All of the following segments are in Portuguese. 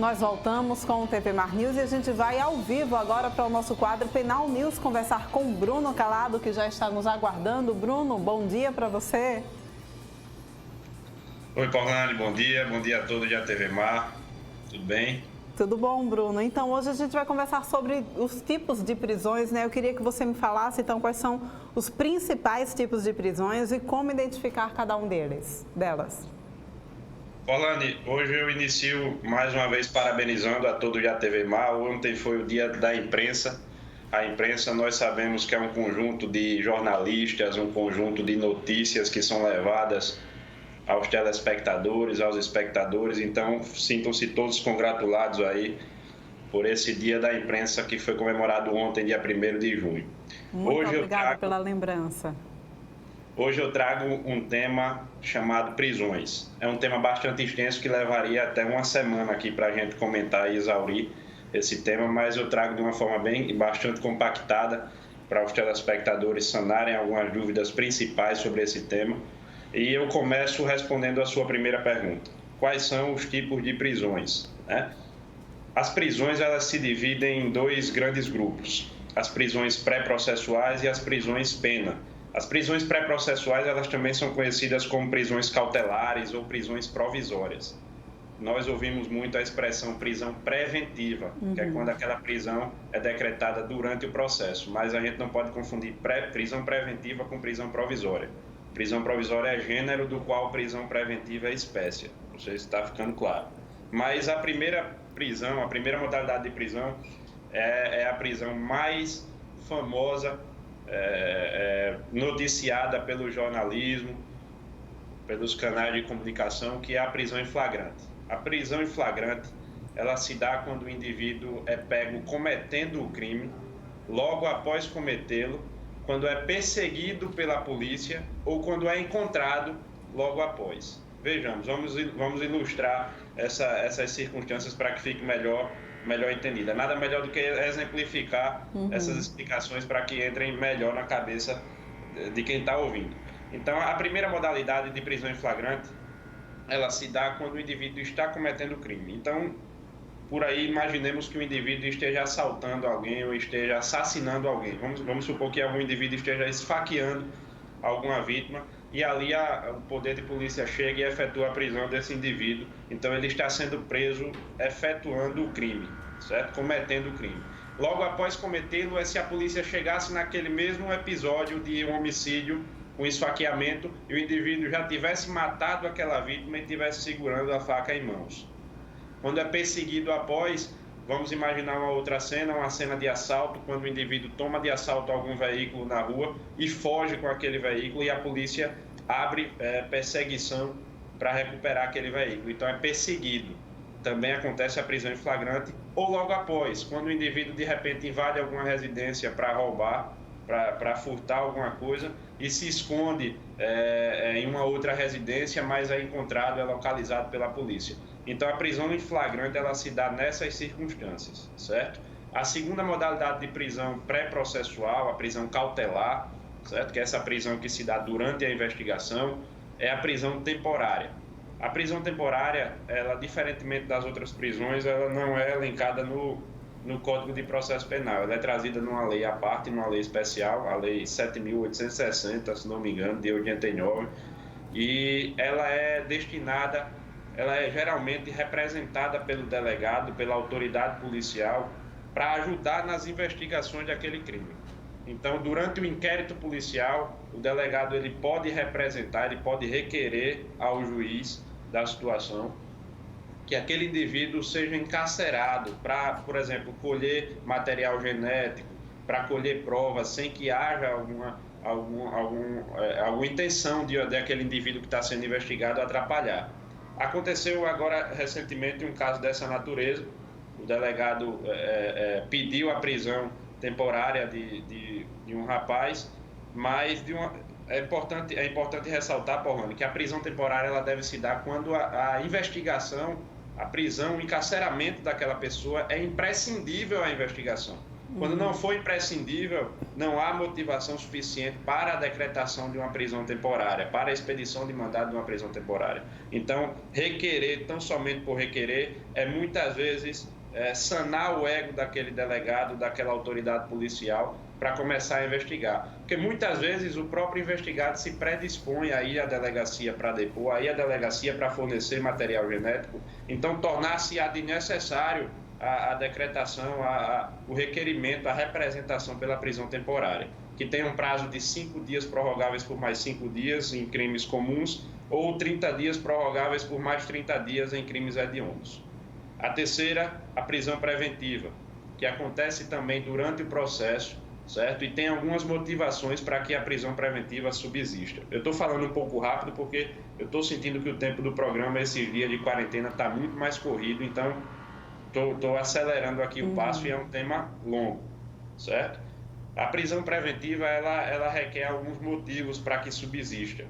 Nós voltamos com o TV Mar News e a gente vai ao vivo agora para o nosso quadro Penal News conversar com o Bruno Calado, que já está nos aguardando. Bruno, bom dia para você. Oi, Paulane, bom dia a todos da TV Mar, tudo bem? Tudo bom, Bruno? Então, hoje a gente vai conversar sobre os tipos de prisões, né? Eu queria que você me falasse, então, quais são os principais tipos de prisões e como identificar cada um delas. Paulane, hoje eu inicio mais uma vez parabenizando a todos da TV Mar. Ontem foi o dia da imprensa. A imprensa, nós sabemos que é um conjunto de jornalistas, um conjunto de notícias que são levadas aos telespectadores, aos espectadores. Então, sintam-se todos congratulados aí por esse dia da imprensa que foi comemorado ontem, dia 1º de junho. Muito obrigada pela lembrança. Hoje eu trago um tema chamado prisões. É um tema bastante extenso que levaria até uma semana aqui para a gente comentar e exaurir esse tema, mas eu trago de uma forma bastante compactada para os telespectadores sanarem algumas dúvidas principais sobre esse tema. E eu começo respondendo a sua primeira pergunta. Quais são os tipos de prisões, né? As prisões, elas se dividem em dois grandes grupos. As prisões pré-processuais e as prisões pena. As prisões pré-processuais, elas também são conhecidas como prisões cautelares ou prisões provisórias. Nós ouvimos muito a expressão prisão preventiva, que é quando aquela prisão é decretada durante o processo, mas a gente não pode confundir prisão preventiva com prisão provisória. Prisão provisória é gênero, do qual prisão preventiva é espécie. Não sei se está ficando claro. Mas a primeira prisão, a primeira modalidade de prisão é a prisão mais famosa, noticiada pelo jornalismo, pelos canais de comunicação, que é a prisão em flagrante. A prisão em flagrante, ela se dá quando o indivíduo é pego cometendo o crime, logo após cometê-lo, quando é perseguido pela polícia ou quando é encontrado logo após. Vejamos, vamos ilustrar essas circunstâncias para que fique melhor entendida. Nada melhor do que exemplificar essas explicações para que entrem melhor na cabeça de quem está ouvindo. Então, a primeira modalidade de prisão em flagrante, ela se dá quando o indivíduo está cometendo crime. Então, por aí, imaginemos que o indivíduo esteja assaltando alguém ou esteja assassinando alguém. Vamos supor que algum indivíduo esteja esfaqueando alguma vítima e ali o poder de polícia chega e efetua a prisão desse indivíduo. Então, ele está sendo preso efetuando o crime, certo? Cometendo o crime. Logo após cometê-lo, é se a polícia chegasse naquele mesmo episódio de um homicídio, um esfaqueamento, e o indivíduo já tivesse matado aquela vítima e estivesse segurando a faca em mãos. Quando é perseguido após, vamos imaginar uma outra cena, uma cena de assalto, quando o indivíduo toma de assalto algum veículo na rua e foge com aquele veículo e a polícia abre perseguição para recuperar aquele veículo. Então é perseguido. Também acontece a prisão em flagrante ou logo após, quando o indivíduo de repente invade alguma residência para roubar, para furtar alguma coisa e se esconde em uma outra residência, mas é encontrado, é localizado pela polícia. Então, a prisão em flagrante, ela se dá nessas circunstâncias, certo? A segunda modalidade de prisão pré-processual, a prisão cautelar, certo? Que é essa prisão que se dá durante a investigação, é a prisão temporária. A prisão temporária, ela, diferentemente das outras prisões, ela não é elencada no Código de Processo Penal. Ela é trazida numa lei à parte, numa lei especial, a Lei 7.860, se não me engano, de 89, e ela é destinada... Ela é geralmente representada pelo delegado, pela autoridade policial, para ajudar nas investigações daquele crime. Então, durante o inquérito policial, o delegado ele pode representar, ele pode requerer ao juiz da situação que aquele indivíduo seja encarcerado para, por exemplo, colher material genético, para colher provas sem que haja alguma intenção de aquele indivíduo que está sendo investigado atrapalhar. Aconteceu agora recentemente um caso dessa natureza. O delegado pediu a prisão temporária de um rapaz, mas é importante ressaltar, Paulane, que a prisão temporária ela deve se dar quando a investigação, a prisão, o encarceramento daquela pessoa é imprescindível à investigação. Quando não for imprescindível, não há motivação suficiente para a decretação de uma prisão temporária, para a expedição de mandado de uma prisão temporária. Então, requerer, tão somente por requerer, é muitas vezes sanar o ego daquele delegado, daquela autoridade policial, para começar a investigar. Porque muitas vezes o próprio investigado se predispõe a ir à delegacia para depor, a ir à delegacia para fornecer material genético. Então, tornar-se de necessário a decretação, o requerimento, a representação pela prisão temporária, que tem um prazo de 5 dias prorrogáveis por mais 5 dias em crimes comuns ou 30 dias prorrogáveis por mais 30 dias em crimes hediondos. A terceira, a prisão preventiva, que acontece também durante o processo, certo? E tem algumas motivações para que a prisão preventiva subsista. Eu estou falando um pouco rápido porque eu estou sentindo que o tempo do programa, esses dias de quarentena, está muito mais corrido, então estou acelerando aqui o passo e é um tema longo, certo? A prisão preventiva, ela requer alguns motivos para que subsista.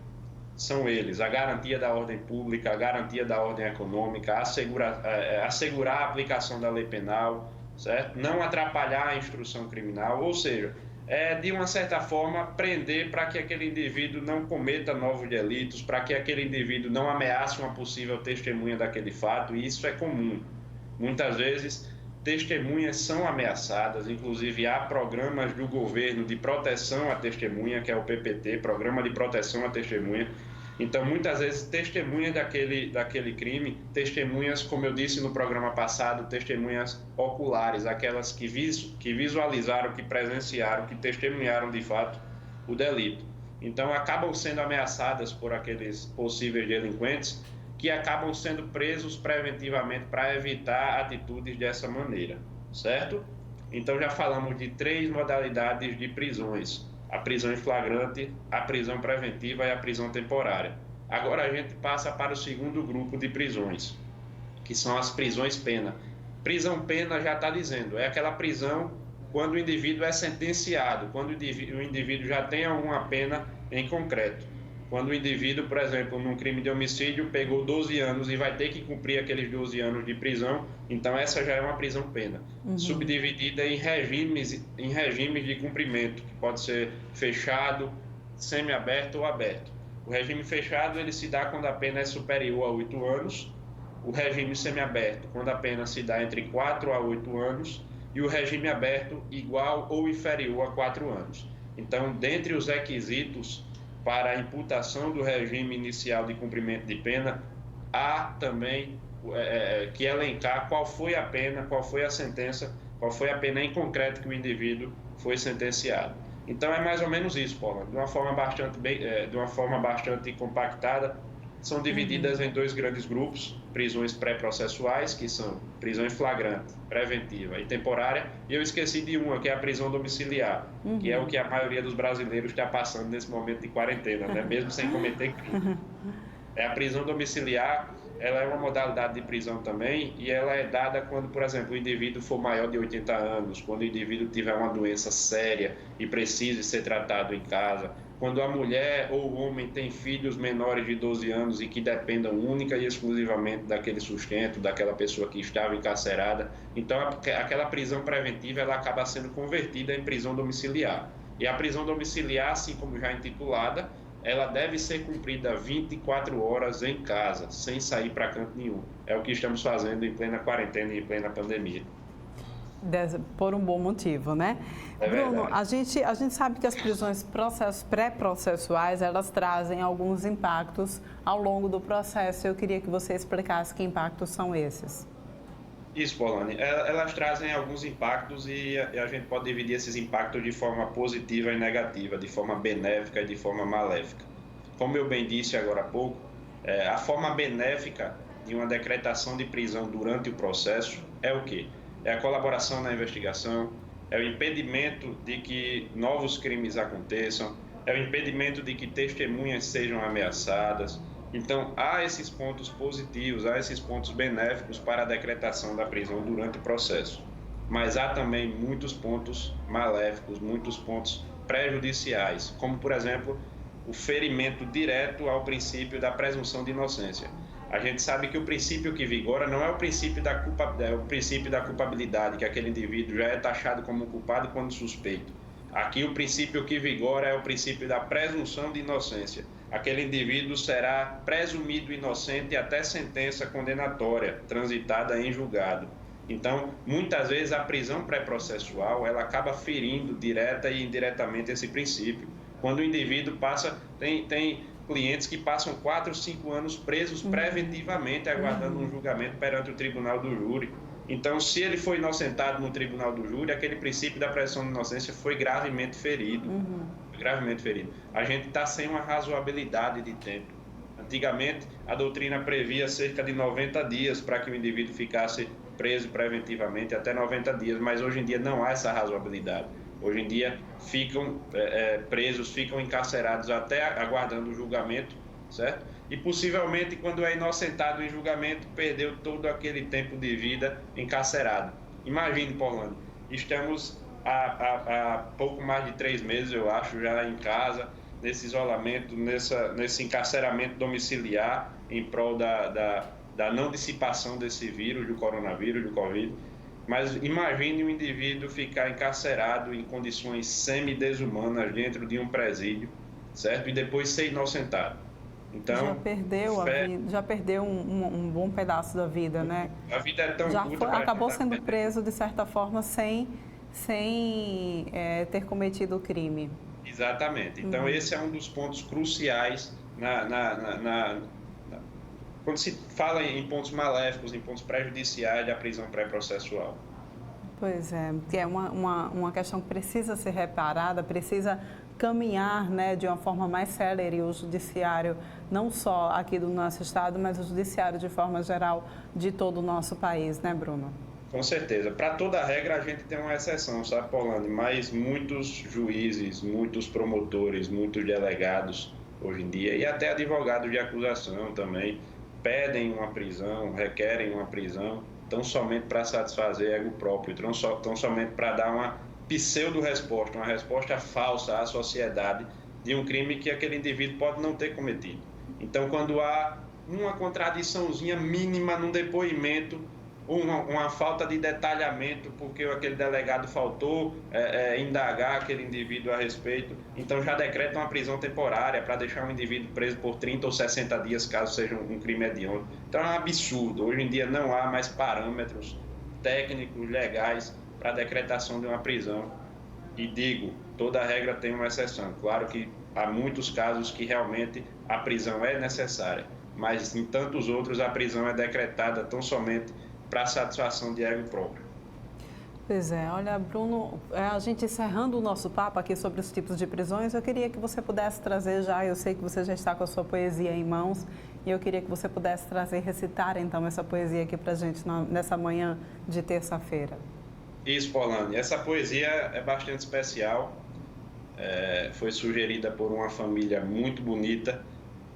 São eles: a garantia da ordem pública, a garantia da ordem econômica, assegurar a aplicação da lei penal, certo? Não atrapalhar a instrução criminal, ou seja, de uma certa forma, prender para que aquele indivíduo não cometa novos delitos, para que aquele indivíduo não ameace uma possível testemunha daquele fato, e isso é comum. Muitas vezes, testemunhas são ameaçadas, inclusive há programas do governo de proteção à testemunha, que é o PPT, Programa de Proteção à Testemunha. Então, muitas vezes, testemunhas daquele crime, testemunhas, como eu disse no programa passado, testemunhas oculares, aquelas que visualizaram, que presenciaram, que testemunharam de fato o delito. Então, acabam sendo ameaçadas por aqueles possíveis delinquentes, que acabam sendo presos preventivamente para evitar atitudes dessa maneira, certo? Então, já falamos de 3 modalidades de prisões: a prisão em flagrante, a prisão preventiva e a prisão temporária. Agora a gente passa para o segundo grupo de prisões, que são as prisões pena. Prisão pena já está dizendo, é aquela prisão quando o indivíduo é sentenciado, quando o indivíduo já tem alguma pena em concreto. Quando o indivíduo, por exemplo, num crime de homicídio, pegou 12 anos e vai ter que cumprir aqueles 12 anos de prisão, então essa já é uma prisão pena, subdividida em regimes de cumprimento, que pode ser fechado, semiaberto ou aberto. O regime fechado, ele se dá quando a pena é superior a 8 anos, o regime semiaberto, quando a pena se dá entre 4 a 8 anos, e o regime aberto igual ou inferior a 4 anos. Então, dentre os requisitos para a imputação do regime inicial de cumprimento de pena, há também que elencar qual foi a pena, qual foi a sentença, qual foi a pena em concreto que o indivíduo foi sentenciado. Então, é mais ou menos isso, Paula. De uma forma bastante compactada, são divididas em 2 grandes grupos: prisões pré-processuais, que são prisão em flagrante, preventiva e temporária, e eu esqueci de uma, que é a prisão domiciliar, que é o que a maioria dos brasileiros está passando nesse momento de quarentena, né? Mesmo sem cometer crime. A prisão domiciliar, ela é uma modalidade de prisão também, e ela é dada quando, por exemplo, o indivíduo for maior de 80 anos, quando o indivíduo tiver uma doença séria e precise ser tratado em casa, quando a mulher ou o homem tem filhos menores de 12 anos e que dependam única e exclusivamente daquele sustento, daquela pessoa que estava encarcerada. Então, aquela prisão preventiva, ela acaba sendo convertida em prisão domiciliar. E a prisão domiciliar, assim como já intitulada, ela deve ser cumprida 24 horas em casa, sem sair para canto nenhum. É o que estamos fazendo em plena quarentena e em plena pandemia. Por um bom motivo, né? Bruno, a gente sabe que as prisões pré-processuais, elas trazem alguns impactos ao longo do processo. Eu queria que você explicasse que impactos são esses. Isso, Polane. Elas trazem alguns impactos e a gente pode dividir esses impactos de forma positiva e negativa, de forma benéfica e de forma maléfica. Como eu bem disse agora há pouco, a forma benéfica de uma decretação de prisão durante o processo é o quê? É a colaboração na investigação, é o impedimento de que novos crimes aconteçam, é o impedimento de que testemunhas sejam ameaçadas. Então, há esses pontos positivos, há esses pontos benéficos para a decretação da prisão durante o processo. Mas há também muitos pontos maléficos, muitos pontos prejudiciais, como, por exemplo, o ferimento direto ao princípio da presunção de inocência. A gente sabe que o princípio que vigora não é o princípio da culpabilidade, que aquele indivíduo já é taxado como culpado quando suspeito. Aqui o princípio que vigora é o princípio da presunção de inocência. Aquele indivíduo será presumido inocente até sentença condenatória, transitada em julgado. Então, muitas vezes a prisão pré-processual, ela acaba ferindo direta e indiretamente esse princípio. Quando o indivíduo tem clientes que passam 4 ou 5 anos presos preventivamente, aguardando um julgamento perante o tribunal do júri. Então, se ele foi inocentado no tribunal do júri, aquele princípio da presunção de inocência foi gravemente ferido. Gravemente ferido. A gente está sem uma razoabilidade de tempo. Antigamente, a doutrina previa cerca de 90 dias para que o indivíduo ficasse preso preventivamente, até 90 dias, mas hoje em dia não há essa razoabilidade. Hoje em dia ficam presos, ficam encarcerados até aguardando o julgamento, certo? E possivelmente, quando é inocentado em julgamento, perdeu todo aquele tempo de vida encarcerado. Imagine, Paulane, estamos há pouco mais de 3 meses, eu acho, já em casa, nesse isolamento, nesse encarceramento domiciliar em prol da não dissipação desse vírus, do coronavírus, do Covid. Mas imagine um indivíduo ficar encarcerado em condições semi-desumanas dentro de um presídio, certo? E depois ser inocentado. Então, já perdeu um bom pedaço da vida, né? A vida é tão curta. Acabou sendo preso, de certa forma, sem ter cometido o crime. Exatamente. Então, esse é um dos pontos cruciais quando se fala em pontos maléficos, em pontos prejudiciais da prisão pré-processual. Pois é, que é uma questão que precisa ser reparada, precisa caminhar, né, de uma forma mais célere o judiciário, não só aqui do nosso estado, mas o judiciário de forma geral de todo o nosso país, né, Bruno? Com certeza. Para toda regra, a gente tem uma exceção, sabe, Paulane? Mas muitos juízes, muitos promotores, muitos delegados hoje em dia, e até advogados de acusação também, pedem uma prisão, requerem uma prisão, tão somente para satisfazer ego próprio, tão somente para dar uma pseudo-resposta, uma resposta falsa à sociedade de um crime que aquele indivíduo pode não ter cometido. Então, quando há uma contradiçãozinha mínima num depoimento, uma falta de detalhamento, porque aquele delegado faltou indagar aquele indivíduo a respeito, então já decreta uma prisão temporária para deixar um indivíduo preso por 30 ou 60 dias, caso seja um crime hediondo. Então é um absurdo. Hoje em dia não há mais parâmetros técnicos, legais, para a decretação de uma prisão. E digo, toda regra tem uma exceção. Claro que há muitos casos que realmente a prisão é necessária, mas em tantos outros a prisão é decretada tão somente para satisfação de ego próprio. Pois é, olha, Bruno, a gente encerrando o nosso papo aqui sobre os tipos de prisões, eu queria que você pudesse trazer já, eu sei que você já está com a sua poesia em mãos, e eu queria que você pudesse recitar então essa poesia aqui para a gente nessa manhã de terça-feira. Isso, Paulane, essa poesia é bastante especial, foi sugerida por uma família muito bonita,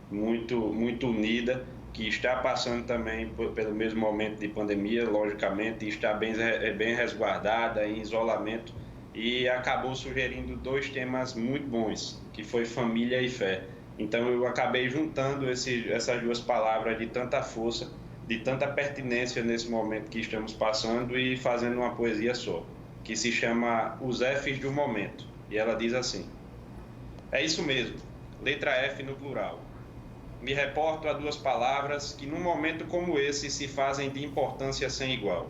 muito unida, que está passando também pelo mesmo momento de pandemia, logicamente, e está bem resguardada, em isolamento, e acabou sugerindo 2 temas muito bons, que foi família e fé. Então, eu acabei juntando essas 2 palavras de tanta força, de tanta pertinência nesse momento que estamos passando e fazendo uma poesia só, que se chama Os Fs do Momento. E ela diz assim: é isso mesmo, letra F no plural. Me reporto a 2 palavras que num momento como esse se fazem de importância sem igual.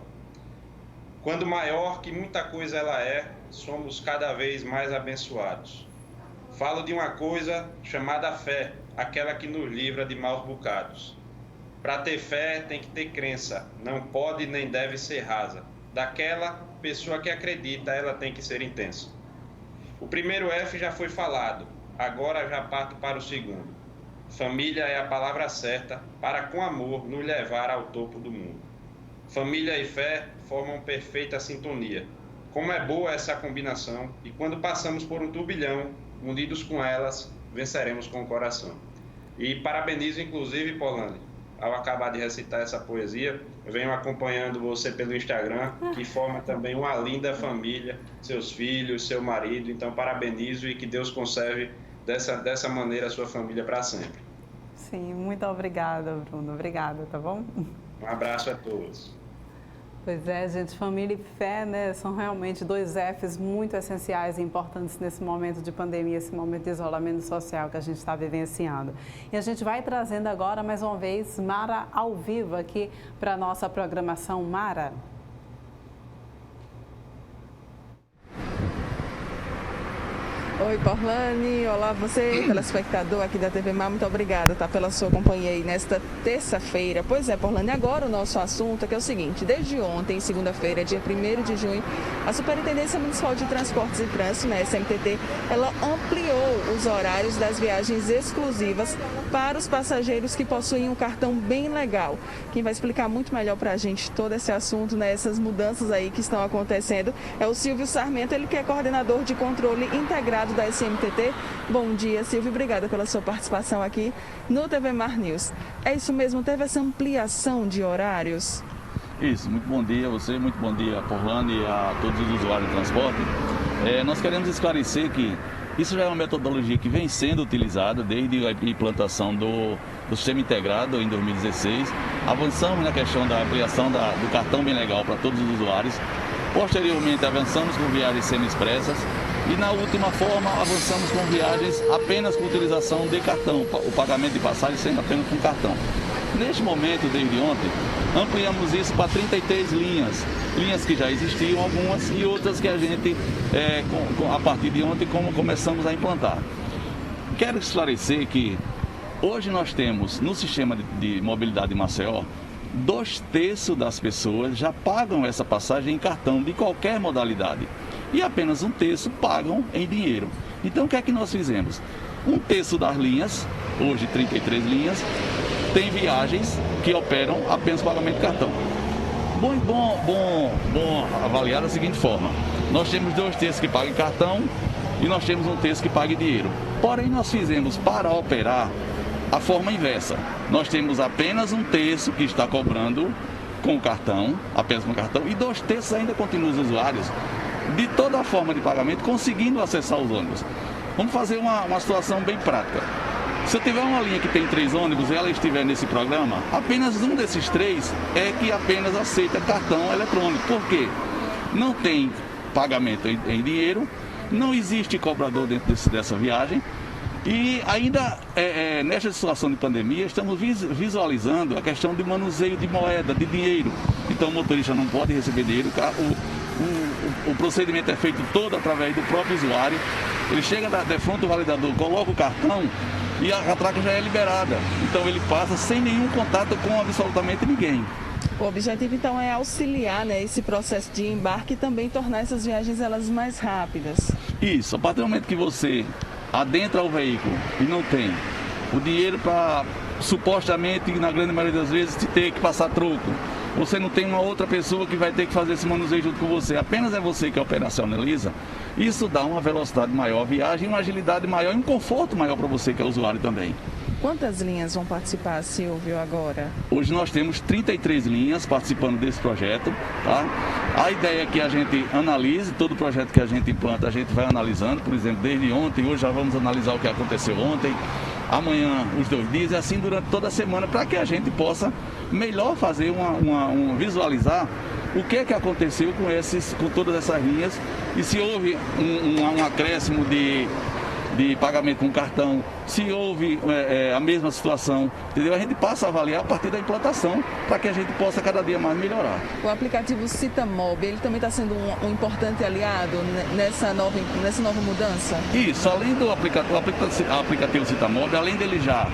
Quando maior que muita coisa ela é, somos cada vez mais abençoados. Falo de uma coisa chamada fé, aquela que nos livra de maus bocados. Para ter fé tem que ter crença, não pode nem deve ser rasa. Daquela pessoa que acredita, ela tem que ser intensa. O primeiro F já foi falado, agora já parto para o segundo. Família é a palavra certa para, com amor, nos levar ao topo do mundo. Família e fé formam perfeita sintonia. Como é boa essa combinação, e quando passamos por um turbilhão, unidos com elas, venceremos com o coração. E parabenizo, inclusive, Paulane, ao acabar de recitar essa poesia, eu venho acompanhando você pelo Instagram, que forma também uma linda família, seus filhos, seu marido. Então, parabenizo e que Deus conserve dessa maneira a sua família para sempre. Sim, muito obrigada, Bruno. Obrigada, tá bom? Um abraço a todos. Pois é, gente, família e fé, né, são realmente dois Fs muito essenciais e importantes nesse momento de pandemia, esse momento de isolamento social que a gente está vivenciando. E a gente vai trazendo agora, mais uma vez, Mara ao vivo aqui para a nossa programação. Mara. Oi, Porlane. Olá, você, telespectador aqui da TV Mar. Muito obrigada, tá, pela sua companhia aí nesta terça-feira. Pois é, Porlane, agora o nosso assunto é que é o seguinte. Desde ontem, segunda-feira, dia 1º de junho, a Superintendência Municipal de Transportes e Trânsito, né, SMTT, ela ampliou os horários das viagens exclusivas para os passageiros que possuem um cartão bem legal. Quem vai explicar muito melhor para a gente todo esse assunto, né, essas mudanças aí que estão acontecendo, é o Silvio Sarmento, ele que é coordenador de controle integrado da SMTT. Bom dia, Silvio. Obrigada pela sua participação aqui no TV Mar News. É isso mesmo, teve essa ampliação de horários? Isso, muito bom dia a você, muito bom dia a Porlane e a todos os usuários de transporte. Nós queremos esclarecer que isso já é uma metodologia que vem sendo utilizada desde a implantação do sistema integrado em 2016. Avançamos na questão da ampliação do cartão bem legal para todos os usuários. Posteriormente, avançamos com viagens semi-expressas. E na última forma, avançamos com viagens apenas com utilização de cartão, o pagamento de passagem sendo apenas com cartão. Neste momento, desde ontem, ampliamos isso para 33 linhas que já existiam, algumas, e outras que a gente, a partir de ontem, começamos a implantar. Quero esclarecer que hoje nós temos, no sistema de mobilidade de Maceió, 2/3 das pessoas já pagam essa passagem em cartão de qualquer modalidade. E apenas 1/3 pagam em dinheiro. Então o que é que nós fizemos? 1/3 das linhas, hoje 33 linhas, tem viagens que operam apenas pagamento de cartão. Bom avaliar da seguinte forma: nós temos 2/3 que pagam em cartão e nós temos 1/3 que pagam em dinheiro. Porém, nós fizemos para operar a forma inversa. Nós temos apenas 1/3 que está cobrando com cartão, apenas com cartão, e 2/3 ainda continuam os usuários de toda a forma de pagamento conseguindo acessar os ônibus. Vamos fazer uma situação bem prática. Se eu tiver uma linha que tem 3 ônibus e ela estiver nesse programa, apenas um desses 3 é que apenas aceita cartão eletrônico. Por quê? Não tem pagamento em dinheiro, não existe cobrador dentro dessa viagem. E ainda, nesta situação de pandemia, estamos visualizando a questão de manuseio de moeda, de dinheiro. Então o motorista não pode receber dinheiro, o procedimento é feito todo através do próprio usuário. Ele chega de frente ao validador, coloca o cartão e a catraca já é liberada. Então ele passa sem nenhum contato com absolutamente ninguém. O objetivo então é auxiliar, né, esse processo de embarque e também tornar essas viagens elas mais rápidas. Isso, a partir do momento que você adentra o veículo e não tem o dinheiro para, supostamente, na grande maioria das vezes, ter que passar troco. Você não tem uma outra pessoa que vai ter que fazer esse manuseio junto com você, apenas é você que operacionaliza. Isso dá uma velocidade maior à viagem, uma agilidade maior e um conforto maior para você que é usuário também. Quantas linhas vão participar, Silvio, agora? Hoje nós temos 33 linhas participando desse projeto, tá? A ideia é que a gente analise todo o projeto que a gente implanta, a gente vai analisando, por exemplo, desde ontem, hoje já vamos analisar o que aconteceu ontem, amanhã os 2 dias e assim durante toda a semana, para que a gente possa melhor fazer visualizar o que é que aconteceu com todas essas linhas e se houve um acréscimo de pagamento com cartão, se houve a mesma situação, entendeu? A gente passa a avaliar a partir da implantação para que a gente possa cada dia mais melhorar. O aplicativo Citamob, ele também está sendo um importante aliado nessa nova mudança? Isso, além do aplicativo Citamob, além dele já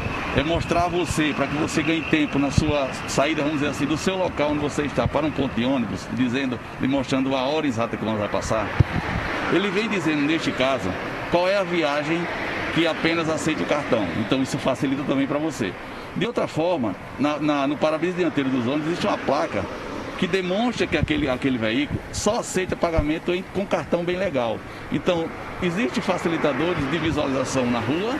mostrar a você, para que você ganhe tempo na sua saída, vamos dizer assim, do seu local onde você está para um ponto de ônibus, lhe mostrando a hora exata que nós vai passar, ele vem dizendo, neste caso, qual é a viagem que apenas aceita o cartão. Então isso facilita também para você. De outra forma, no para-brisa dianteiro dos ônibus existe uma placa que demonstra que aquele veículo só aceita pagamento com cartão bem legal. Então, existem facilitadores de visualização na rua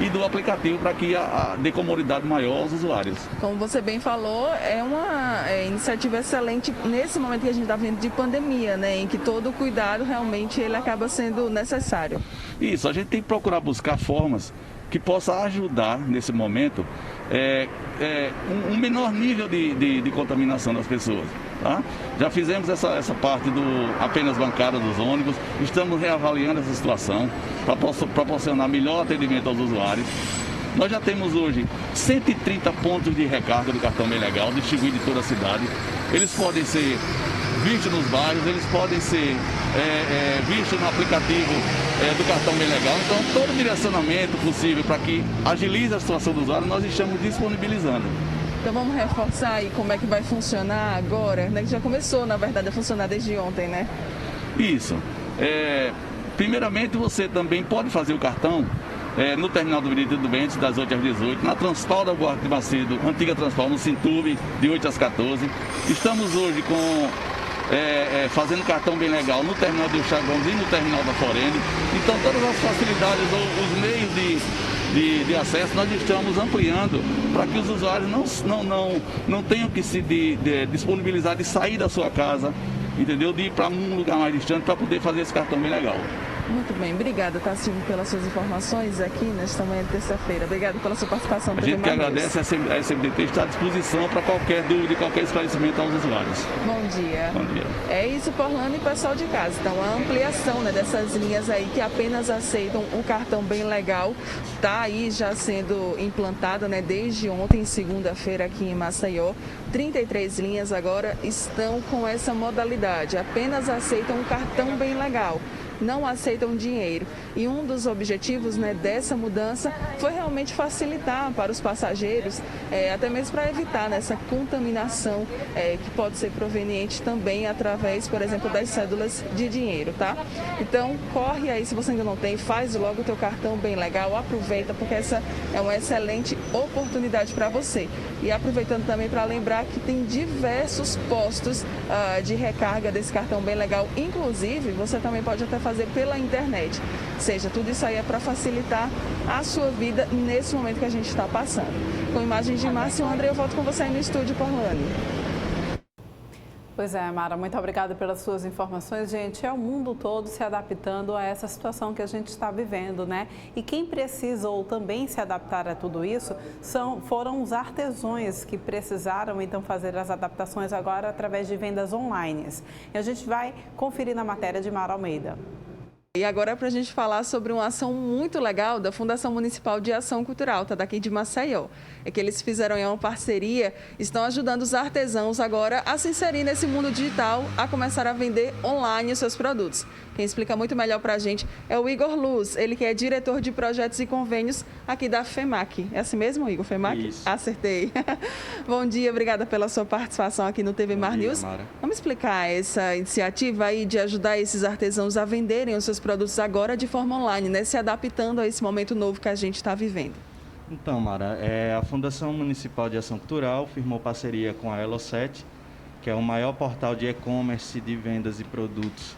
e do aplicativo para que dê comodidade maior aos usuários. Como você bem falou, é uma iniciativa excelente nesse momento que a gente está vendo de pandemia, né, em que todo cuidado realmente ele acaba sendo necessário. Isso, a gente tem que procurar buscar formas que possa ajudar nesse momento um menor nível de contaminação das pessoas. Tá? Já fizemos essa parte do apenas bancada dos ônibus, estamos reavaliando essa situação para proporcionar melhor atendimento aos usuários. Nós já temos hoje 130 pontos de recarga do cartão Bem Legal distribuídos em toda a cidade. Eles podem ser vistos nos bairros, eles podem ser vistos no aplicativo do cartão Bem Legal. Então, todo direcionamento possível para que agilize a situação do usuário, nós estamos disponibilizando. Então vamos reforçar aí como é que vai funcionar agora, né? Que já começou, na verdade, a funcionar desde ontem, né? Isso. Primeiramente, você também pode fazer o cartão no terminal do Benedito do Bentes, das 8 às 18, na Transpal da Buarque de Macedo, antiga Transpal, no Cintube, de 8 às 14. Estamos hoje fazendo cartão Bem Legal no terminal do Chagrões e no terminal da Forene. Então, todas as facilidades, os meios de acesso, nós estamos ampliando para que os usuários não tenham que se disponibilizar de sair da sua casa, entendeu? De ir para um lugar mais distante para poder fazer esse cartão Bem Legal. Muito bem, obrigada, Tassilo, pelas suas informações aqui nesta manhã de terça-feira. Obrigado pela sua participação. A gente que agradece, a SMDT está à disposição para qualquer dúvida e qualquer esclarecimento aos usuários. Bom dia. Bom dia. É isso, Porlano e pessoal de casa. Então, a ampliação, né, dessas linhas aí que apenas aceitam o cartão Bem Legal está aí já sendo implantada, né, desde ontem, segunda-feira, aqui em Maceió. 33 linhas agora estão com essa modalidade, apenas aceitam o cartão Bem Legal, não aceitam dinheiro. E um dos objetivos, né, dessa mudança foi realmente facilitar para os passageiros, até mesmo para evitar, né, essa contaminação que pode ser proveniente também através, por exemplo, das cédulas de dinheiro, tá? Então, corre aí, se você ainda não tem, faz logo o teu cartão Bem Legal, aproveita, porque essa é uma excelente oportunidade para você. E aproveitando também para lembrar que tem diversos postos de recarga desse cartão Bem Legal, inclusive você também pode até fazer pela internet. Ou seja, tudo isso aí é para facilitar a sua vida nesse momento que a gente está passando. Com imagens de Márcio André, eu volto com você aí no estúdio, Porlane. Pois é, Mara, muito obrigada pelas suas informações. Gente, é o mundo todo se adaptando a essa situação que a gente está vivendo, né? E quem precisou também se adaptar a tudo isso foram os artesãos que precisaram, então, fazer as adaptações agora através de vendas online. E a gente vai conferir na matéria de Mara Almeida. E agora para a gente falar sobre uma ação muito legal da Fundação Municipal de Ação Cultural, tá daqui de Maceió. É que eles fizeram uma parceria, estão ajudando os artesãos agora a se inserir nesse mundo digital, a começar a vender online os seus produtos. Quem explica muito melhor para a gente é o Igor Luz, ele que é diretor de projetos e convênios aqui da FEMAC. É assim mesmo, Igor? FEMAC? Isso. Acertei. Bom dia, obrigada pela sua participação aqui no TV Mar News. Mara. Vamos explicar essa iniciativa aí de ajudar esses artesãos a venderem os seus produtos agora de forma online, né? Se adaptando a esse momento novo que a gente está vivendo. Então, Mara, a Fundação Municipal de Ação Cultural firmou parceria com a Elo7, que é o maior portal de e-commerce de vendas de produtos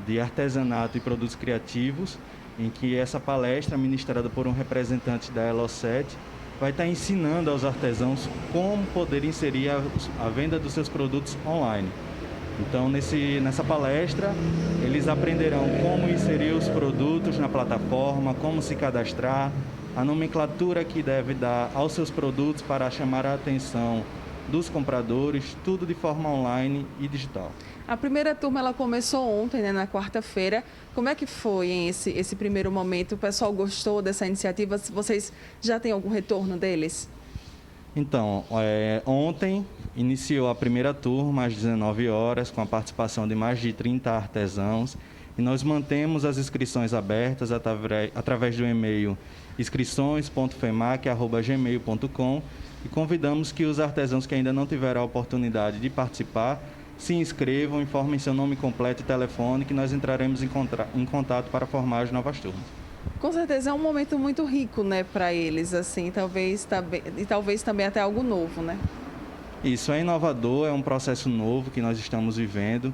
de artesanato e produtos criativos, em que essa palestra, ministrada por um representante da Elo7, vai estar ensinando aos artesãos como poder inserir a venda dos seus produtos online. Então, nessa palestra, eles aprenderão como inserir os produtos na plataforma, como se cadastrar, a nomenclatura que deve dar aos seus produtos para chamar a atenção dos compradores, tudo de forma online e digital. A primeira turma ela começou ontem, né, na quarta-feira. Como é que foi esse primeiro momento? O pessoal gostou dessa iniciativa? Vocês já têm algum retorno deles? Então, ontem iniciou a primeira turma às 19 horas, com a participação de mais de 30 artesãos. E nós mantemos as inscrições abertas através do e-mail inscrições.femac@gmail.com e convidamos que os artesãos que ainda não tiveram a oportunidade de participar se inscrevam, informem seu nome completo e telefone, que nós entraremos em contato para formar as novas turmas. Com certeza é um momento muito rico, né, para eles, assim, talvez também até algo novo, né? Isso é inovador, é um processo novo que nós estamos vivendo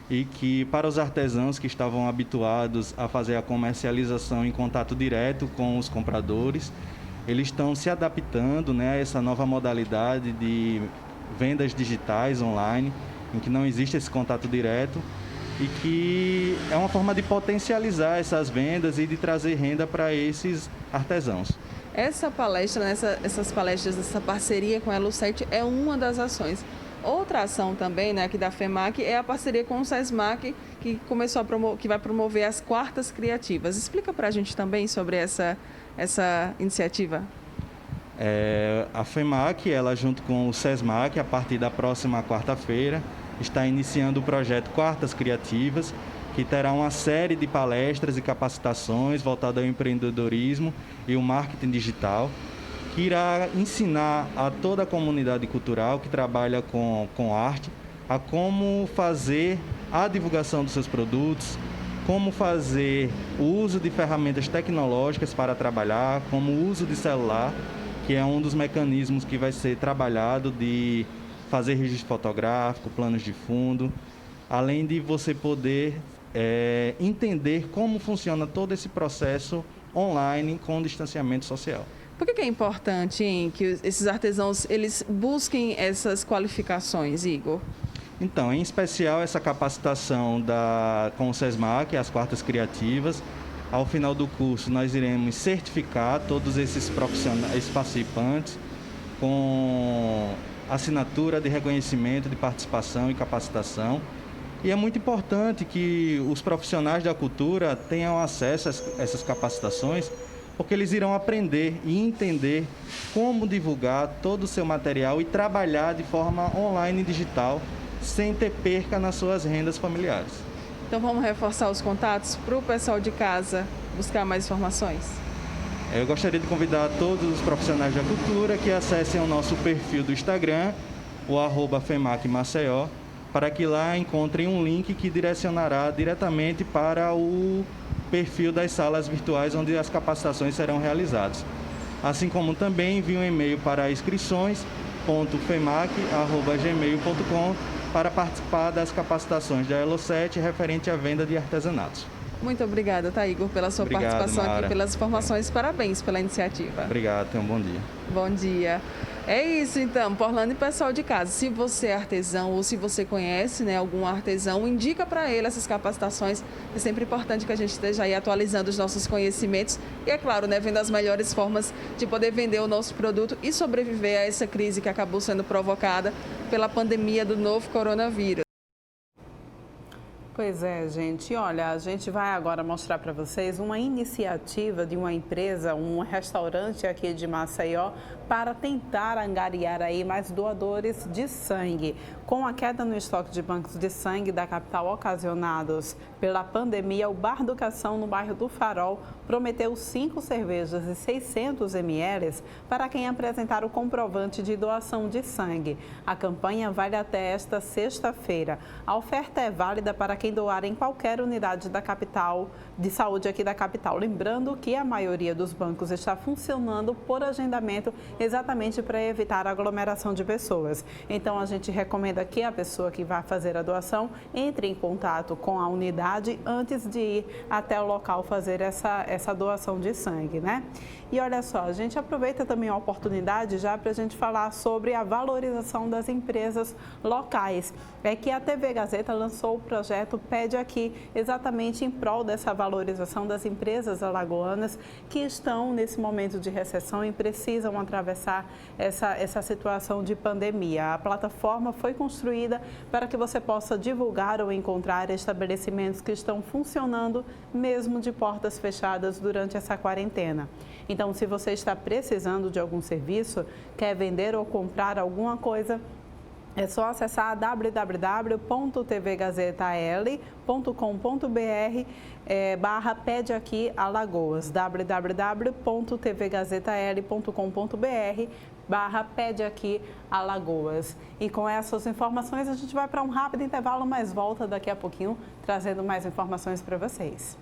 e que para os artesãos que estavam habituados a fazer a comercialização em contato direto com os compradores, eles estão se adaptando, né, a essa nova modalidade de vendas digitais online, em que não existe esse contato direto, e que é uma forma de potencializar essas vendas e de trazer renda para esses artesãos. Essa palestra, essas palestras, essa parceria com a Elo7 é uma das ações. Outra ação também, né, aqui da FEMAC, é a parceria com o SESMAC, que que vai promover as quartas criativas. Explica para a gente também sobre essa iniciativa. A FEMAC, ela junto com o SESMAC, a partir da próxima quarta-feira, está iniciando o projeto Quartas Criativas, que terá uma série de palestras e capacitações voltadas ao empreendedorismo e o marketing digital, que irá ensinar a toda a comunidade cultural que trabalha com arte a como fazer a divulgação dos seus produtos, como fazer o uso de ferramentas tecnológicas para trabalhar, como o uso de celular, que é um dos mecanismos que vai ser trabalhado de fazer registro fotográfico, planos de fundo, além de você poder entender como funciona todo esse processo online com distanciamento social. Por que é importante, hein, que esses artesãos eles busquem essas qualificações, Igor? Então, em especial essa capacitação com o SESMAC, as quartas criativas. Ao final do curso, nós iremos certificar todos esses participantes com assinatura de reconhecimento de participação e capacitação. E é muito importante que os profissionais da cultura tenham acesso a essas capacitações, porque eles irão aprender e entender como divulgar todo o seu material e trabalhar de forma online e digital, sem ter perca nas suas rendas familiares. Então vamos reforçar os contatos para o pessoal de casa buscar mais informações? Eu gostaria de convidar todos os profissionais da cultura que acessem o nosso perfil do Instagram, o @FEMACMaceió, para que lá encontrem um link que direcionará diretamente para o perfil das salas virtuais onde as capacitações serão realizadas. Assim como também envie um e-mail para inscrições.femac@gmail.com para participar das capacitações da Elo7 referente à venda de artesanatos. Muito obrigada, tá, Igor, pela sua participação aqui, pelas informações. Parabéns pela iniciativa. Obrigado, tenha um bom dia. Bom dia. É isso, então, Porlane e pessoal de casa. Se você é artesão ou se você conhece, né, algum artesão, indica para ele essas capacitações. É sempre importante que a gente esteja aí atualizando os nossos conhecimentos e, é claro, né, vendo as melhores formas de poder vender o nosso produto e sobreviver a essa crise que acabou sendo provocada pela pandemia do novo coronavírus. Pois é, gente. Olha, a gente vai agora mostrar para vocês uma iniciativa de uma empresa, um restaurante aqui de Maceió, para tentar angariar aí mais doadores de sangue. Com a queda no estoque de bancos de sangue da capital ocasionados pela pandemia, o Bar do Cação, no bairro do Farol, prometeu 5 cervejas e 600 ml para quem apresentar o comprovante de doação de sangue. A campanha vale até esta sexta-feira. A oferta é válida para quem doar em qualquer unidade da capital, de saúde aqui da capital. Lembrando que a maioria dos bancos está funcionando por agendamento exatamente para evitar a aglomeração de pessoas. Então, a gente recomenda que a pessoa que vai fazer a doação entre em contato com a unidade antes de ir até o local fazer essa doação de sangue, né? E olha só, a gente aproveita também a oportunidade já para a gente falar sobre a valorização das empresas locais. É que a TV Gazeta lançou o projeto Pede Aqui, exatamente em prol dessa valorização das empresas alagoanas que estão nesse momento de recessão e precisam atravessar essa situação de pandemia. A plataforma foi construída para que você possa divulgar ou encontrar estabelecimentos que estão funcionando mesmo de portas fechadas durante essa quarentena. Então, se você está precisando de algum serviço, quer vender ou comprar alguma coisa, é só acessar www.tvgazetal.com.br/pede aqui Alagoas, www.tvgazetal.com.br/pede aqui Alagoas. E com essas informações a gente vai para um rápido intervalo, mas volta daqui a pouquinho trazendo mais informações para vocês.